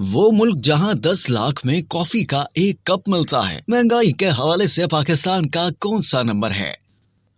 वो मुल्क जहां 10 लाख में कॉफी का एक कप मिलता है, महंगाई के हवाले से पाकिस्तान का कौन सा नंबर है?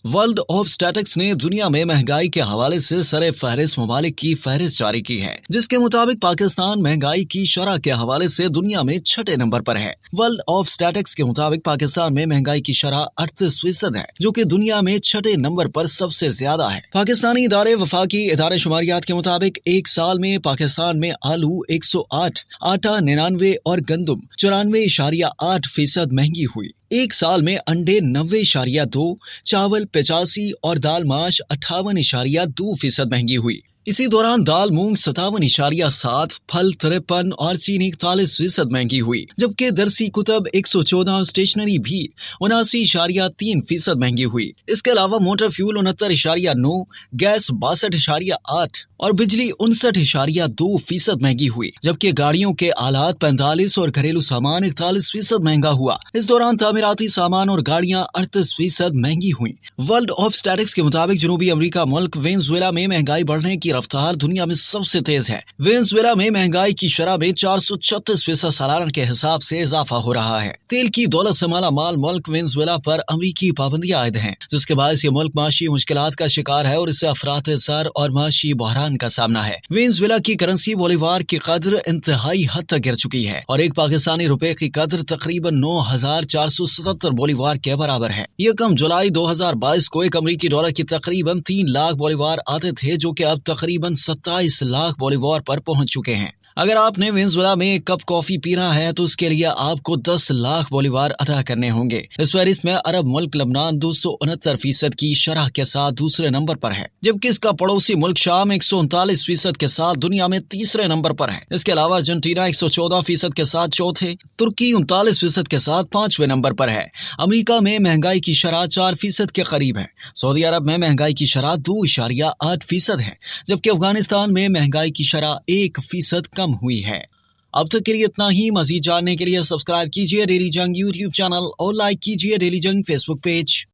वर्ल्ड ऑफ स्टैटिस्टिक्स ने दुनिया में महंगाई के हवाले से सरे फहरिस्त ममालिक की फहरिस्त जारी की है, जिसके मुताबिक पाकिस्तान महंगाई की शरह के हवाले से दुनिया में 6ठे नंबर पर है। वर्ल्ड ऑफ स्टैटिस्टिक्स के मुताबिक पाकिस्तान में महंगाई की शरह 38% है, जो कि दुनिया में 6ठे नंबर पर सबसे ज्यादा है। पाकिस्तानी इदारे वफाकी इदारे शुमारियात के मुताबिक एक साल में पाकिस्तान में आलू 108, आटा 99 और गंदम 94.8% महंगी हुई। एक साल में अंडे 90.2, चावल 85 और दाल माश 58.2% महंगी हुई। इसी दौरान दाल मूंग 57.7, फल 53 और चीनी 41% महंगी हुई, जबकि दरसी कुतब 114 और स्टेशनरी भी 79.3% महंगी हुई। इसके अलावा मोटर फ्यूल 69.9, गैस 62.8 और बिजली 59.2% महंगी हुई, जबकि गाड़ियों के आलात 45 और घरेलू सामान 41% महंगा हुआ। इस दौरान तामीराती सामान और गाड़ियां 38% महंगी हुई। वर्ल्ड ऑफ स्टैटिस्टिक्स के मुताबिक जनूबी अमेरिका मुल्क वेनेजुएला में महंगाई बढ़ने की रफ्तार दुनिया में सबसे तेज है। वेनेजुएला में महंगाई की शरह में 436% सालाना के हिसाब से इजाफा हो रहा है। तेल की दौलत से माला माल मुल्क वेनेजुएला पर अमरीकी पाबंदियां आयद हैं, जिसके बायस ये मुल्क माशी मुश्किलात का शिकार है और इसे अफरात-ए-ज़र और माशी बहरान का सामना है। वेनेजुएला की करेंसी बोलीवार की कदर इंतहाई हद तक गिर चुकी है और एक पाकिस्तानी रुपए की कदर तकरीबन 9,477 बोलीवार के बराबर है। यकम जुलाई 2022 को एक अमरीकी डॉलर की तकरीबन 3 लाख बोलीवार आते थे, जो कि अब तकरीबन 27 लाख बोलीवार पर पहुंच चुके हैं। अगर आपने वेनेजुएला में एक कप कॉफी पीना है तो उसके लिए आपको 10 लाख बोलीवार अदा करने होंगे। इस फहरिस्त में अरब मुल्क लबनान 269% की शरह के साथ दूसरे नंबर पर है, जबकि इसका पड़ोसी मुल्क शाम 139% के साथ दुनिया में तीसरे नंबर पर है। इसके अलावा अर्जेंटीना 114% के साथ चौथे, तुर्की 39% के साथ 5वें नंबर पर है। अमरीका में महंगाई की शरह 4% के करीब है। सऊदी अरब में महंगाई की शरह 2.8% है, जबकि अफगानिस्तान में महंगाई की शरह 1% कम हुई है। अब तक के लिए इतना ही। मजीद जानने के लिए सब्सक्राइब कीजिए डेली जंग यूट्यूब चैनल और लाइक कीजिए डेली जंग फेसबुक पेज।